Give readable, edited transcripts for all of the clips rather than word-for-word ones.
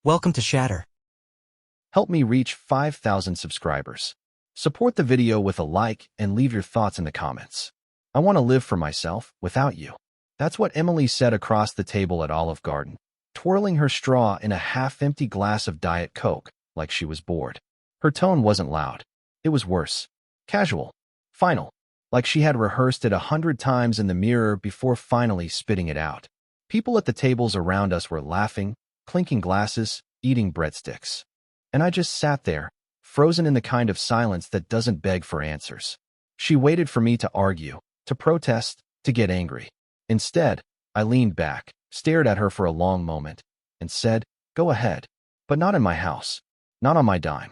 Welcome to Shatter. Help me reach 5,000 subscribers. Support the video with a like and leave your thoughts in the comments. I want to live for myself without you. That's what Emily said across the table at Olive Garden, twirling her straw in a half-empty glass of Diet Coke like she was bored. Her tone wasn't loud. It was worse. Casual. Final. Like she had rehearsed it 100 times in the mirror before finally spitting it out. People at the tables around us were laughing, clinking glasses, eating breadsticks. And I just sat there, frozen in the kind of silence that doesn't beg for answers. She waited for me to argue, to protest, to get angry. Instead, I leaned back, stared at her for a long moment, and said, "Go ahead, but not in my house, not on my dime."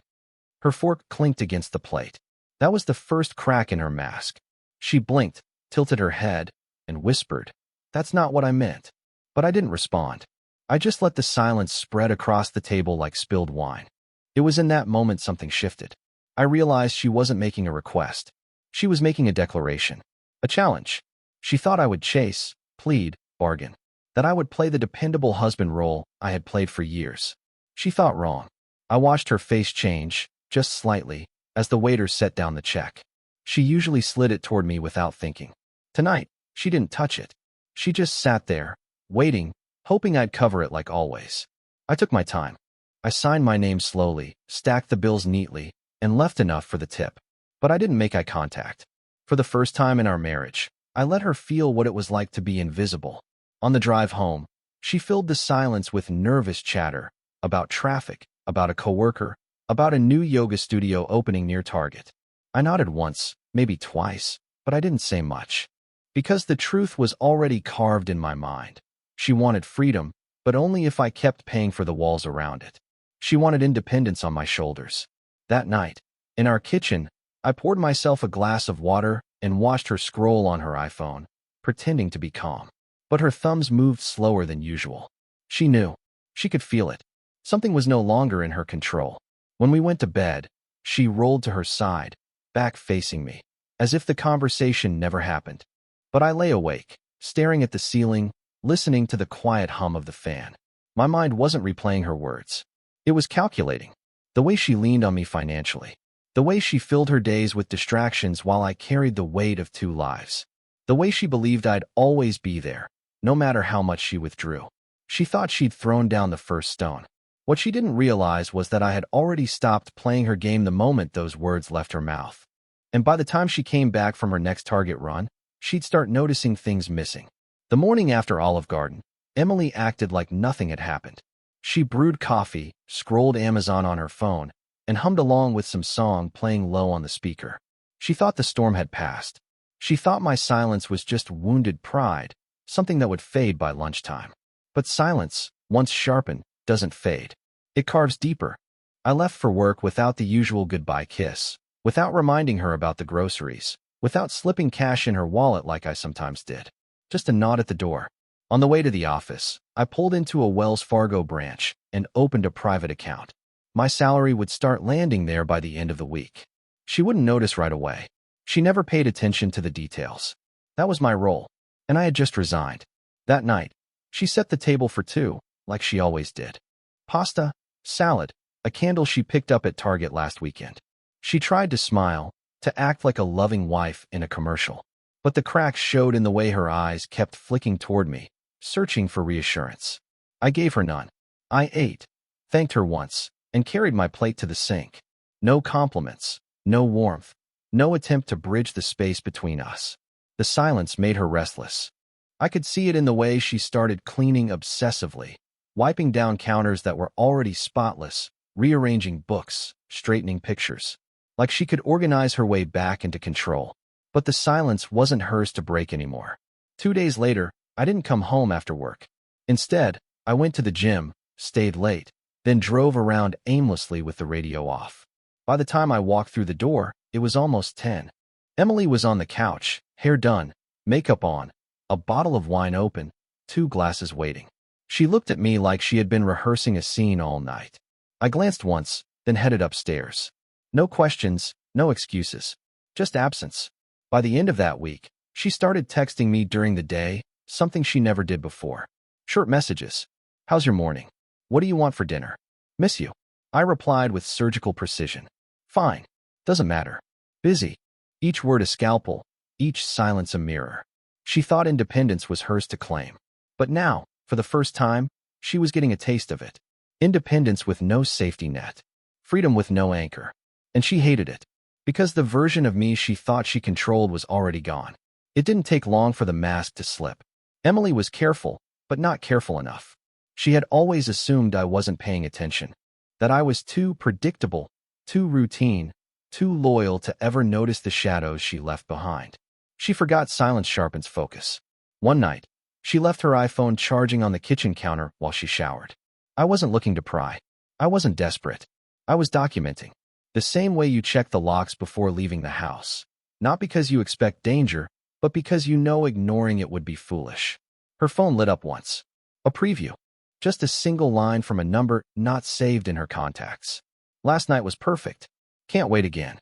Her fork clinked against the plate. That was the first crack in her mask. She blinked, tilted her head, and whispered, "That's not what I meant." But I didn't respond. I just let the silence spread across the table like spilled wine. It was in that moment something shifted. I realized she wasn't making a request. She was making a declaration. A challenge. She thought I would chase, plead, bargain. That I would play the dependable husband role I had played for years. She thought wrong. I watched her face change, just slightly, as the waiter set down the check. She usually slid it toward me without thinking. Tonight, she didn't touch it. She just sat there, waiting, hoping I'd cover it like always. I took my time. I signed my name slowly, stacked the bills neatly, and left enough for the tip. But I didn't make eye contact. For the first time in our marriage, I let her feel what it was like to be invisible. On the drive home, she filled the silence with nervous chatter about traffic, about a coworker, about a new yoga studio opening near Target. I nodded once, maybe twice, but I didn't say much. Because the truth was already carved in my mind. She wanted freedom, but only if I kept paying for the walls around it. She wanted independence on my shoulders. That night, in our kitchen, I poured myself a glass of water and watched her scroll on her iPhone, pretending to be calm. But her thumbs moved slower than usual. She knew. She could feel it. Something was no longer in her control. When we went to bed, she rolled to her side, back facing me, as if the conversation never happened. But I lay awake, staring at the ceiling, listening to the quiet hum of the fan. My mind wasn't replaying her words. It was calculating. The way she leaned on me financially. The way she filled her days with distractions while I carried the weight of 2 lives. The way she believed I'd always be there, no matter how much she withdrew. She thought she'd thrown down the first stone. What she didn't realize was that I had already stopped playing her game the moment those words left her mouth. And by the time she came back from her next Target run, she'd start noticing things missing. The morning after Olive Garden, Emily acted like nothing had happened. She brewed coffee, scrolled Amazon on her phone, and hummed along with some song playing low on the speaker. She thought the storm had passed. She thought my silence was just wounded pride, something that would fade by lunchtime. But silence, once sharpened, doesn't fade. It carves deeper. I left for work without the usual goodbye kiss, without reminding her about the groceries, without slipping cash in her wallet like I sometimes did. Just a nod at the door. On the way to the office, I pulled into a Wells Fargo branch and opened a private account. My salary would start landing there by the end of the week. She wouldn't notice right away. She never paid attention to the details. That was my role, and I had just resigned. That night, she set the table for 2, like she always did. Pasta, salad, a candle she picked up at Target last weekend. She tried to smile, to act like a loving wife in a commercial. But the cracks showed in the way her eyes kept flicking toward me, searching for reassurance. I gave her none. I ate, thanked her once, and carried my plate to the sink. No compliments, no warmth, no attempt to bridge the space between us. The silence made her restless. I could see it in the way she started cleaning obsessively, wiping down counters that were already spotless, rearranging books, straightening pictures. Like she could organize her way back into control. But the silence wasn't hers to break anymore. 2 days later, I didn't come home after work. Instead, I went to the gym, stayed late, then drove around aimlessly with the radio off. By the time I walked through the door, it was almost 10. Emily was on the couch, hair done, makeup on, a bottle of wine open, 2 glasses waiting. She looked at me like she had been rehearsing a scene all night. I glanced once, then headed upstairs. No questions, no excuses, just absence. By the end of that week, she started texting me during the day, something she never did before. Short messages. How's your morning? What do you want for dinner? Miss you. I replied with surgical precision. Fine. Doesn't matter. Busy. Each word a scalpel, each silence a mirror. She thought independence was hers to claim. But now, for the first time, she was getting a taste of it. Independence with no safety net. Freedom with no anchor. And she hated it. Because the version of me she thought she controlled was already gone. It didn't take long for the mask to slip. Emily was careful, but not careful enough. She had always assumed I wasn't paying attention. That I was too predictable, too routine, too loyal to ever notice the shadows she left behind. She forgot silence sharpens focus. One night, she left her iPhone charging on the kitchen counter while she showered. I wasn't looking to pry. I wasn't desperate. I was documenting. The same way you check the locks before leaving the house. Not because you expect danger, but because you know ignoring it would be foolish. Her phone lit up once. A preview. Just a single line from a number not saved in her contacts. Last night was perfect. Can't wait again.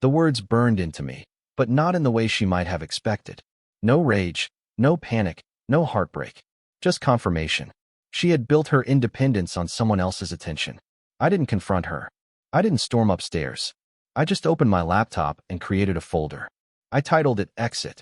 The words burned into me, but not in the way she might have expected. No rage, no panic, no heartbreak. Just confirmation. She had built her independence on someone else's attention. I didn't confront her. I didn't storm upstairs. I just opened my laptop and created a folder. I titled it Exit.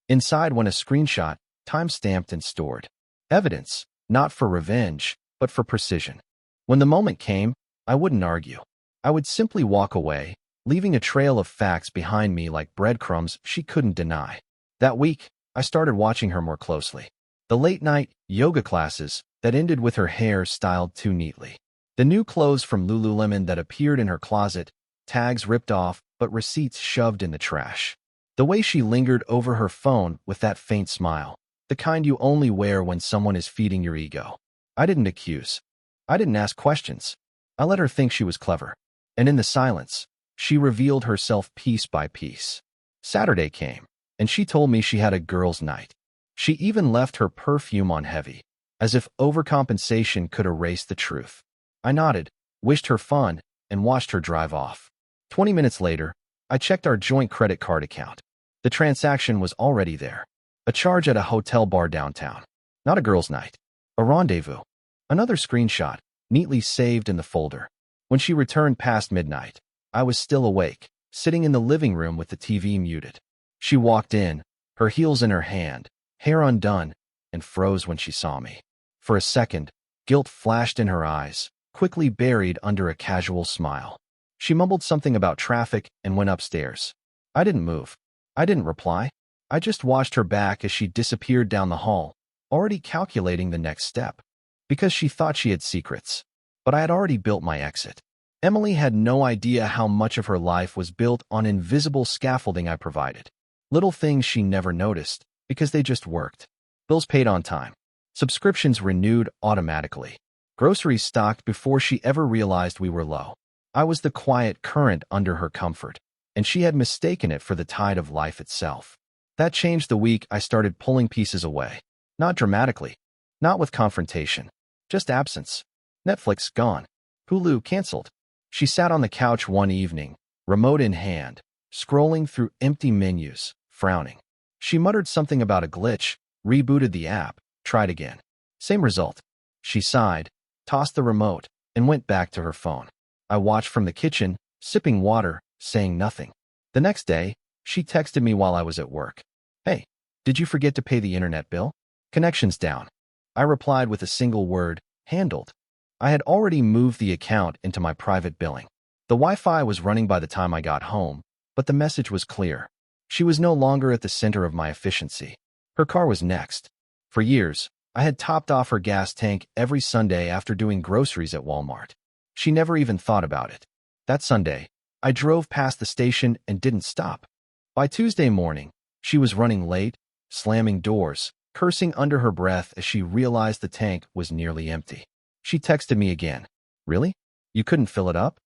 Inside went a screenshot, time-stamped and stored. Evidence, not for revenge, but for precision. When the moment came, I wouldn't argue. I would simply walk away, leaving a trail of facts behind me like breadcrumbs she couldn't deny. That week, I started watching her more closely. The late-night yoga classes that ended with her hair styled too neatly. The new clothes from Lululemon that appeared in her closet, tags ripped off, but receipts shoved in the trash. The way she lingered over her phone with that faint smile, the kind you only wear when someone is feeding your ego. I didn't accuse. I didn't ask questions. I let her think she was clever. And in the silence, she revealed herself piece by piece. Saturday came, and she told me she had a girls' night. She even left her perfume on heavy, as if overcompensation could erase the truth. I nodded, wished her fun, and watched her drive off. 20 minutes later, I checked our joint credit card account. The transaction was already there. A charge at a hotel bar downtown. Not a girls' night. A rendezvous. Another screenshot, neatly saved in the folder. When she returned past midnight, I was still awake, sitting in the living room with the TV muted. She walked in, her heels in her hand, hair undone, and froze when she saw me. For a second, guilt flashed in her eyes, quickly buried under a casual smile. She mumbled something about traffic and went upstairs. I didn't move. I didn't reply. I just watched her back as she disappeared down the hall, already calculating the next step. Because she thought she had secrets. But I had already built my exit. Emily had no idea how much of her life was built on invisible scaffolding I provided. Little things she never noticed, because they just worked. Bills paid on time. Subscriptions renewed automatically. Groceries stocked before she ever realized we were low. I was the quiet current under her comfort, and she had mistaken it for the tide of life itself. That changed the week I started pulling pieces away. Not dramatically. Not with confrontation. Just absence. Netflix gone. Hulu canceled. She sat on the couch one evening, remote in hand, scrolling through empty menus, frowning. She muttered something about a glitch, rebooted the app, tried again. Same result. She sighed, tossed the remote, and went back to her phone. I watched from the kitchen, sipping water, saying nothing. The next day, she texted me while I was at work. Hey, did you forget to pay the internet bill? Connection's down. I replied with a single word, handled. I had already moved the account into my private billing. The Wi-Fi was running by the time I got home, but the message was clear. She was no longer at the center of my efficiency. Her car was next. For years, I had topped off her gas tank every Sunday after doing groceries at Walmart. She never even thought about it. That Sunday, I drove past the station and didn't stop. By Tuesday morning, she was running late, slamming doors, cursing under her breath as she realized the tank was nearly empty. She texted me again. Really? You couldn't fill it up?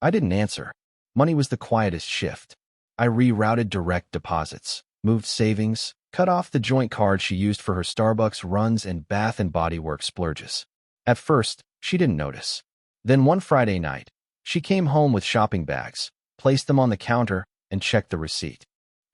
I didn't answer. Money was the quietest shift. I rerouted direct deposits, moved savings, cut off the joint card she used for her Starbucks runs and Bath & Body Works splurges. At first, she didn't notice. Then one Friday night, she came home with shopping bags, placed them on the counter, and checked the receipt.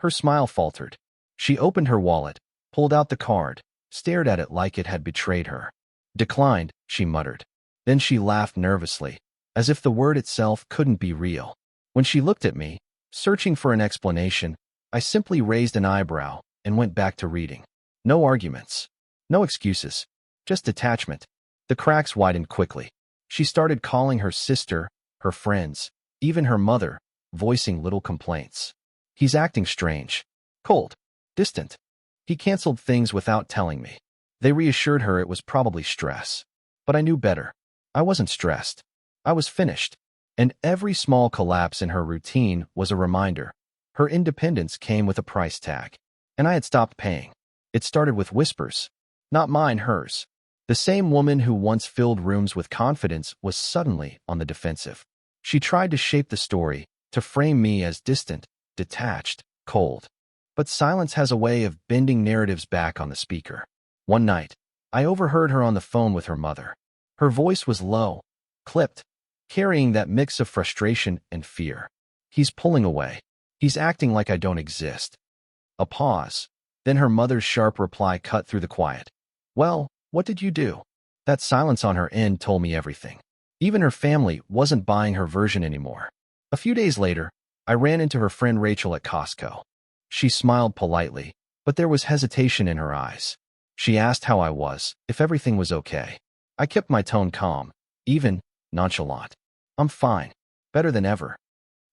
Her smile faltered. She opened her wallet, pulled out the card, stared at it like it had betrayed her. Declined, she muttered. Then she laughed nervously, as if the word itself couldn't be real. When she looked at me, searching for an explanation, I simply raised an eyebrow and went back to reading. No arguments. No excuses. Just detachment. The cracks widened quickly. She started calling her sister, her friends, even her mother, voicing little complaints. He's acting strange. Cold. Distant. He canceled things without telling me. They reassured her it was probably stress. But I knew better. I wasn't stressed. I was finished. And every small collapse in her routine was a reminder. Her independence came with a price tag. And I had stopped paying. It started with whispers. Not mine, hers. The same woman who once filled rooms with confidence was suddenly on the defensive. She tried to shape the story, to frame me as distant, detached, cold. But silence has a way of bending narratives back on the speaker. One night, I overheard her on the phone with her mother. Her voice was low, clipped, carrying that mix of frustration and fear. He's pulling away. He's acting like I don't exist. A pause. Then her mother's sharp reply cut through the quiet. Well, what did you do? That silence on her end told me everything. Even her family wasn't buying her version anymore. A few days later, I ran into her friend Rachel at Costco. She smiled politely, but there was hesitation in her eyes. She asked how I was, if everything was okay. I kept my tone calm, even nonchalant. I'm fine. Better than ever.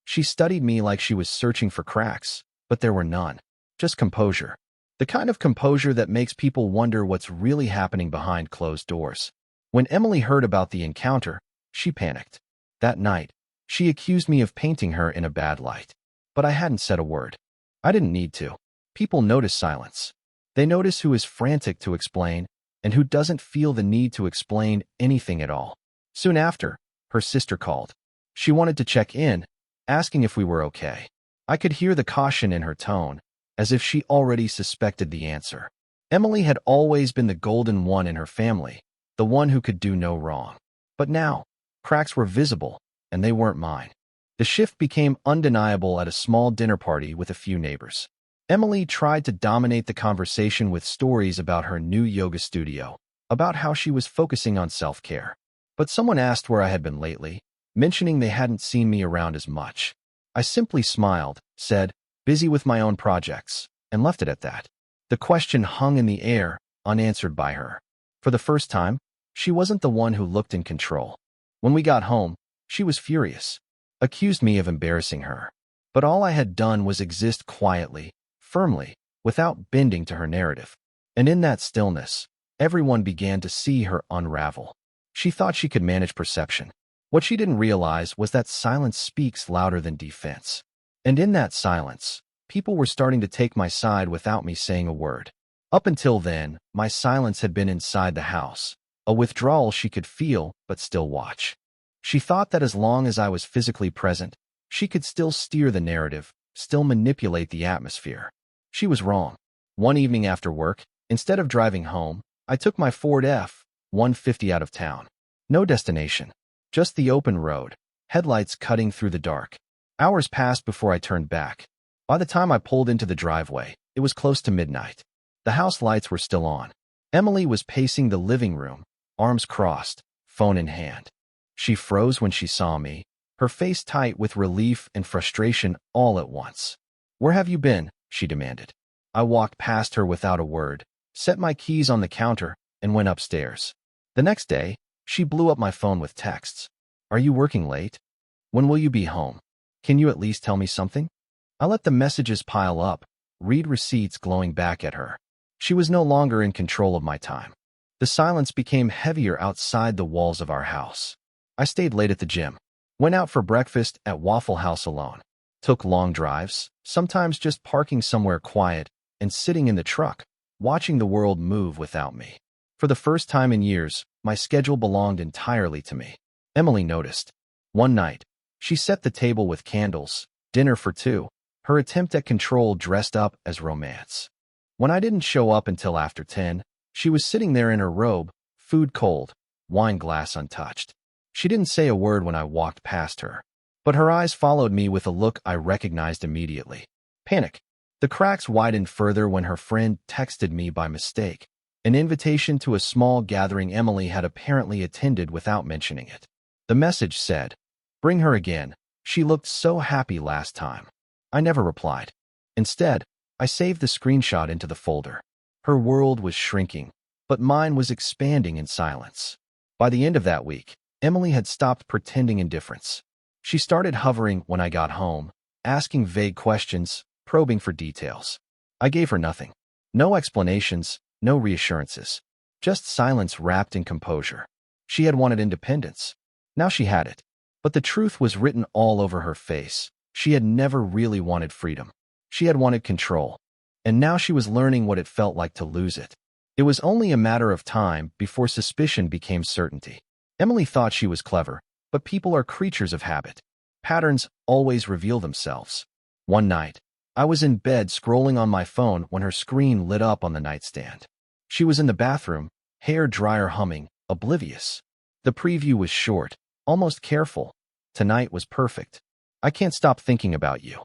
She studied me like she was searching for cracks, but there were none. Just composure. The kind of composure that makes people wonder what's really happening behind closed doors. When Emily heard about the encounter, she panicked. That night, she accused me of painting her in a bad light. But I hadn't said a word. I didn't need to. People notice silence. They notice who is frantic to explain and who doesn't feel the need to explain anything at all. Soon after, her sister called. She wanted to check in, asking if we were okay. I could hear the caution in her tone, as if she already suspected the answer. Emily had always been the golden one in her family, the one who could do no wrong. But now, cracks were visible, and they weren't mine. The shift became undeniable at a small dinner party with a few neighbors. Emily tried to dominate the conversation with stories about her new yoga studio, about how she was focusing on self-care. But someone asked where I had been lately, mentioning they hadn't seen me around as much. I simply smiled, said, busy with my own projects, and left it at that. The question hung in the air, unanswered by her. For the first time, she wasn't the one who looked in control. When we got home, she was furious, accused me of embarrassing her. But all I had done was exist quietly, firmly, without bending to her narrative. And in that stillness, everyone began to see her unravel. She thought she could manage perception. What she didn't realize was that silence speaks louder than defense. And in that silence, people were starting to take my side without me saying a word. Up until then, my silence had been inside the house, a withdrawal she could feel but still watch. She thought that as long as I was physically present, she could still steer the narrative, still manipulate the atmosphere. She was wrong. One evening after work, instead of driving home, I took my Ford F-150 out of town. No destination. Just the open road, headlights cutting through the dark. Hours passed before I turned back. By the time I pulled into the driveway, it was close to midnight. The house lights were still on. Emily was pacing the living room, arms crossed, phone in hand. She froze when she saw me, her face tight with relief and frustration all at once. "Where have you been?" she demanded. I walked past her without a word, set my keys on the counter, and went upstairs. The next day, she blew up my phone with texts. "Are you working late? When will you be home? Can you at least tell me something?" I let the messages pile up, read receipts glowing back at her. She was no longer in control of my time. The silence became heavier outside the walls of our house. I stayed late at the gym, went out for breakfast at Waffle House alone, took long drives, sometimes just parking somewhere quiet and sitting in the truck, watching the world move without me. For the first time in years, my schedule belonged entirely to me. Emily noticed. One night, she set the table with candles, dinner for two, her attempt at control dressed up as romance. When I didn't show up until after 10, she was sitting there in her robe, food cold, wine glass untouched. She didn't say a word when I walked past her, but her eyes followed me with a look I recognized immediately. Panic. The cracks widened further when her friend texted me by mistake. an invitation to a small gathering Emily had apparently attended without mentioning it. The message said, "Bring her again. She looked so happy last time." I never replied. Instead, I saved the screenshot into the folder. Her world was shrinking, but mine was expanding in silence. By the end of that week, Emily had stopped pretending indifference. She started hovering when I got home, asking vague questions, probing for details. I gave her nothing. No explanations, no reassurances. Just silence wrapped in composure. She had wanted independence. Now she had it. But the truth was written all over her face. She had never really wanted freedom. She had wanted control. And now she was learning what it felt like to lose it. It was only a matter of time before suspicion became certainty. Emily thought she was clever, but people are creatures of habit. Patterns always reveal themselves. One night, I was in bed scrolling on my phone when her screen lit up on the nightstand. She was in the bathroom, hair dryer humming, oblivious. The preview was short, almost careful. "Tonight was perfect. I can't stop thinking about you."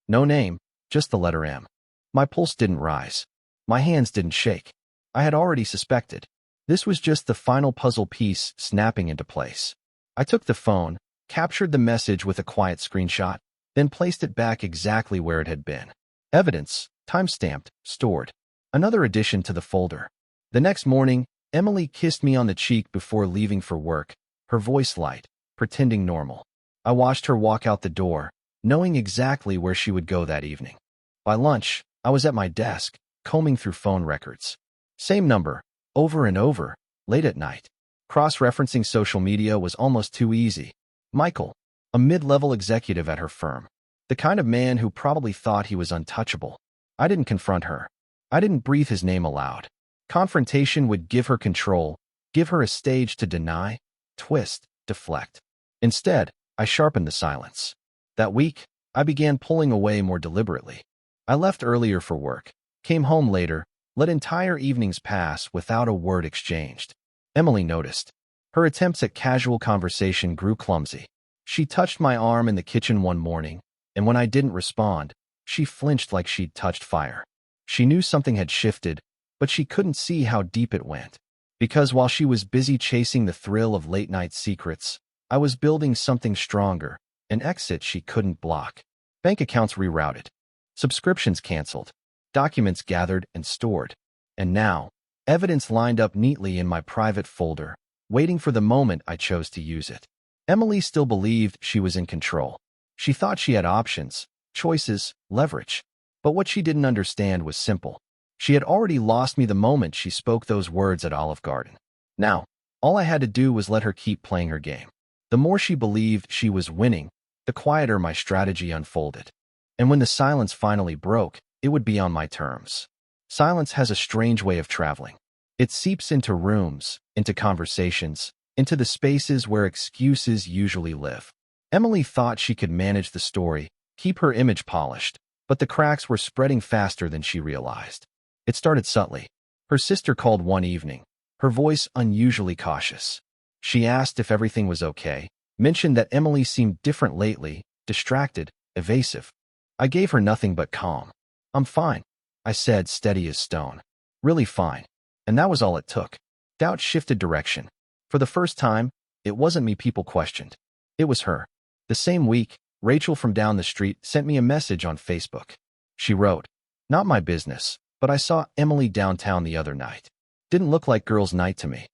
No name, just the letter M. My pulse didn't rise. My hands didn't shake. I had already suspected. This was just the final puzzle piece snapping into place. I took the phone, captured the message with a quiet screenshot, then placed it back exactly where it had been. Evidence, time-stamped, stored. Another addition to the folder. The next morning, Emily kissed me on the cheek before leaving for work, her voice light, pretending normal. I watched her walk out the door, knowing exactly where she would go that evening. By lunch, I was at my desk, combing through phone records. Same number, over and over, late at night. Cross-referencing social media was almost too easy. Michael, a mid-level executive at her firm. The kind of man who probably thought he was untouchable. I didn't confront her. I didn't breathe his name aloud. Confrontation would give her control, give her a stage to deny, twist, deflect. Instead, I sharpened the silence. That week, I began pulling away more deliberately. I left earlier for work, came home later, let entire evenings pass without a word exchanged. Emily noticed. Her attempts at casual conversation grew clumsy. She touched my arm in the kitchen one morning, and when I didn't respond, she flinched like she'd touched fire. She knew something had shifted, but she couldn't see how deep it went. Because while she was busy chasing the thrill of late-night secrets, I was building something stronger, an exit she couldn't block. Bank accounts rerouted. Subscriptions canceled. Documents gathered and stored. And now, evidence lined up neatly in my private folder, waiting for the moment I chose to use it. Emily still believed she was in control. She thought she had options, choices, leverage. But what she didn't understand was simple. She had already lost me the moment she spoke those words at Olive Garden. Now, all I had to do was let her keep playing her game. The more she believed she was winning, the quieter my strategy unfolded. And when the silence finally broke, it would be on my terms. Silence has a strange way of traveling. It seeps into rooms, into conversations, into the spaces where excuses usually live. Emily thought she could manage the story, keep her image polished, but the cracks were spreading faster than she realized. It started subtly. Her sister called one evening, her voice unusually cautious. She asked if everything was okay, mentioned that Emily seemed different lately, distracted, evasive. I gave her nothing but calm. "I'm fine," I said, steady as stone. "Really fine." And that was all it took. Doubt shifted direction. For the first time, it wasn't me people questioned. It was her. The same week, Rachel from down the street sent me a message on Facebook. She wrote, "Not my business, but I saw Emily downtown the other night. Didn't look like girls' night to me."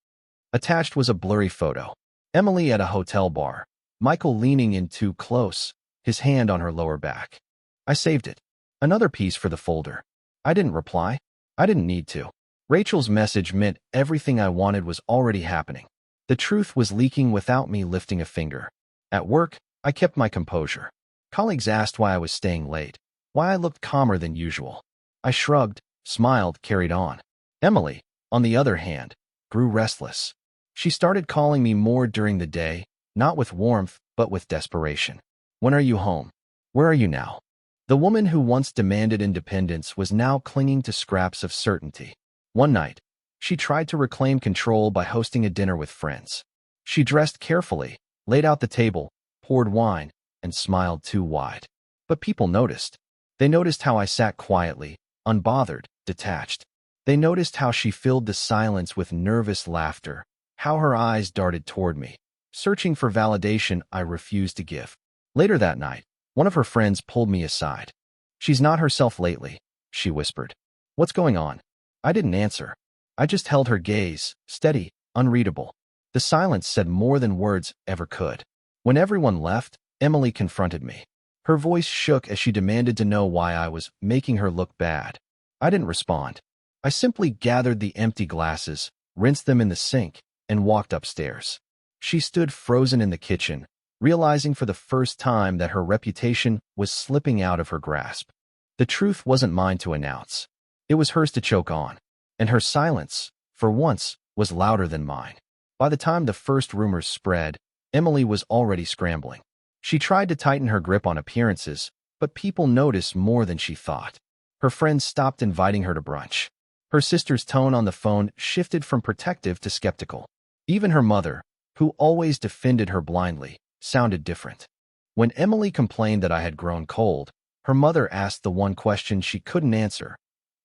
Attached was a blurry photo. Emily at a hotel bar. Michael leaning in too close, his hand on her lower back. I saved it. Another piece for the folder. I didn't reply. I didn't need to. Rachel's message meant everything I wanted was already happening. The truth was leaking without me lifting a finger. At work, I kept my composure. Colleagues asked why I was staying late, why I looked calmer than usual. I shrugged, smiled, carried on. Emily, on the other hand, grew restless. She started calling me more during the day, not with warmth, but with desperation. "When are you home? Where are you now?" The woman who once demanded independence was now clinging to scraps of certainty. One night, she tried to reclaim control by hosting a dinner with friends. She dressed carefully, laid out the table, poured wine, and smiled too wide. But people noticed. They noticed how I sat quietly, unbothered, detached. They noticed how she filled the silence with nervous laughter, how her eyes darted toward me, searching for validation I refused to give. Later that night, one of her friends pulled me aside. "She's not herself lately," she whispered. "What's going on?" I didn't answer. I just held her gaze, steady, unreadable. The silence said more than words ever could. When everyone left, Emily confronted me. Her voice shook as she demanded to know why I was making her look bad. I didn't respond. I simply gathered the empty glasses, rinsed them in the sink, and walked upstairs. She stood frozen in the kitchen, realizing for the first time that her reputation was slipping out of her grasp. The truth wasn't mine to announce. It was hers to choke on. And her silence, for once, was louder than mine. By the time the first rumors spread, Emily was already scrambling. She tried to tighten her grip on appearances, but people noticed more than she thought. Her friends stopped inviting her to brunch. Her sister's tone on the phone shifted from protective to skeptical. Even her mother, who always defended her blindly, sounded different. When Emily complained that I had grown cold, her mother asked the one question she couldn't answer.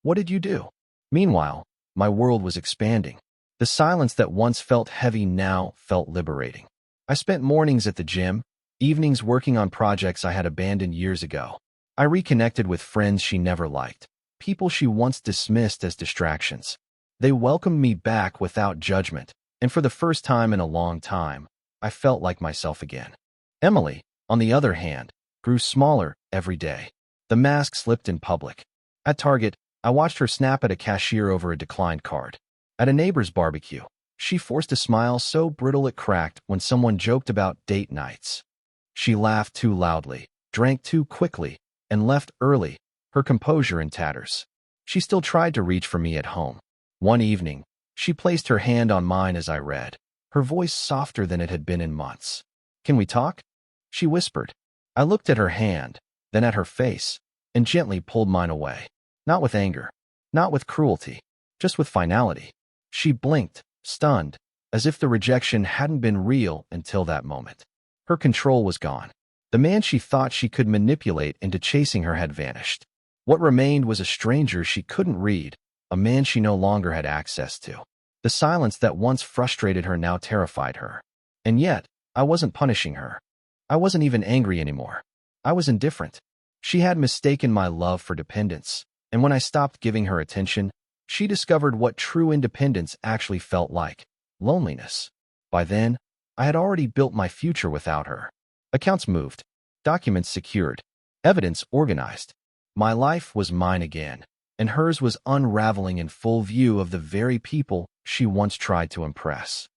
"What did you do?" Meanwhile, my world was expanding. The silence that once felt heavy now felt liberating. I spent mornings at the gym, evenings working on projects I had abandoned years ago. I reconnected with friends she never liked, people she once dismissed as distractions. They welcomed me back without judgment, and for the first time in a long time, I felt like myself again. Emily, on the other hand, grew smaller every day. The mask slipped in public. At Target, I watched her snap at a cashier over a declined card. At a neighbor's barbecue, she forced a smile so brittle it cracked when someone joked about date nights. She laughed too loudly, drank too quickly, and left early, her composure in tatters. She still tried to reach for me at home. One evening, she placed her hand on mine as I read, her voice softer than it had been in months. "Can we talk?" she whispered. I looked at her hand, then at her face, and gently pulled mine away. Not with anger, not with cruelty, just with finality. She blinked, stunned, as if the rejection hadn't been real until that moment. Her control was gone. The man she thought she could manipulate into chasing her had vanished. What remained was a stranger she couldn't read, a man she no longer had access to. The silence that once frustrated her now terrified her. And yet, I wasn't punishing her. I wasn't even angry anymore. I was indifferent. She had mistaken my love for dependence, and when I stopped giving her attention, she discovered what true independence actually felt like: loneliness. By then, I had already built my future without her. Accounts moved, documents secured, evidence organized. My life was mine again, and hers was unraveling in full view of the very people she once tried to impress.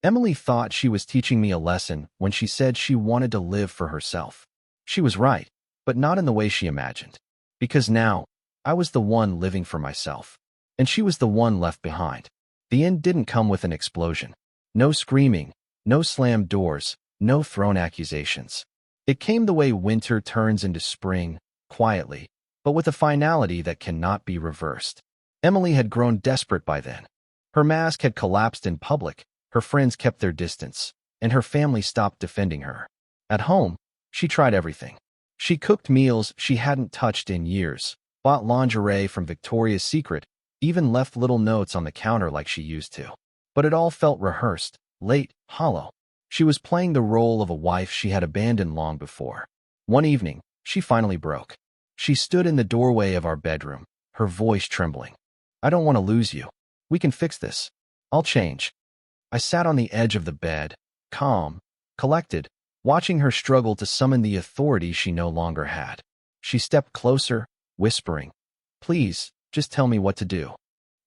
Emily thought she was teaching me a lesson when she said she wanted to live for herself. She was right, but not in the way she imagined. Because now, I was the one living for myself, and she was the one left behind. The end didn't come with an explosion. No screaming, no slammed doors, no thrown accusations. It came the way winter turns into spring, quietly, but with a finality that cannot be reversed. Emily had grown desperate by then. Her mask had collapsed in public, her friends kept their distance, and her family stopped defending her. At home, she tried everything. She cooked meals she hadn't touched in years, bought lingerie from Victoria's Secret, even left little notes on the counter like she used to. But it all felt rehearsed, late, hollow. She was playing the role of a wife she had abandoned long before. One evening, she finally broke. She stood in the doorway of our bedroom, her voice trembling. "I don't want to lose you. We can fix this. I'll change." I sat on the edge of the bed, calm, collected, watching her struggle to summon the authority she no longer had. She stepped closer, whispering, "Please, just tell me what to do."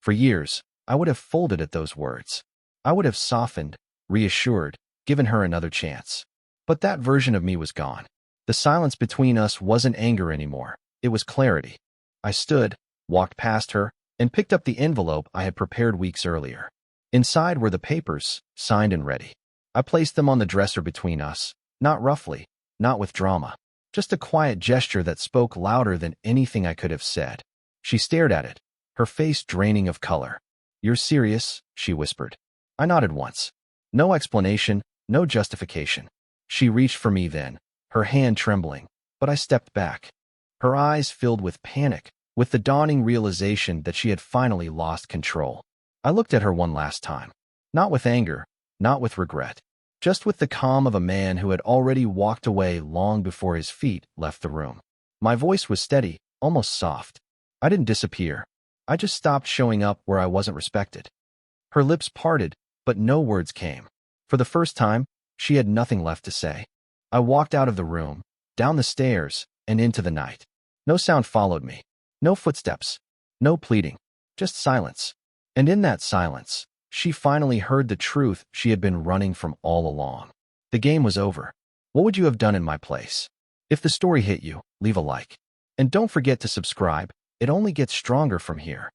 For years, I would have folded at those words. I would have softened, reassured, given her another chance. But that version of me was gone. The silence between us wasn't anger anymore. It was clarity. I stood, walked past her, and picked up the envelope I had prepared weeks earlier. Inside were the papers, signed and ready. I placed them on the dresser between us, not roughly, not with drama, just a quiet gesture that spoke louder than anything I could have said. She stared at it, her face draining of color. "You're serious?" she whispered. I nodded once. No explanation, no justification. She reached for me then, her hand trembling, but I stepped back. Her eyes filled with panic, with the dawning realization that she had finally lost control. I looked at her one last time. Not with anger, not with regret, just with the calm of a man who had already walked away long before his feet left the room. My voice was steady, almost soft. I didn't disappear. I just stopped showing up where I wasn't respected. Her lips parted, but no words came. For the first time, she had nothing left to say. I walked out of the room, down the stairs, and into the night. No sound followed me. No footsteps. No pleading. Just silence. And in that silence, she finally heard the truth she had been running from all along. The game was over. What would you have done in my place? If the story hit you, leave a like. And don't forget to subscribe. It only gets stronger from here.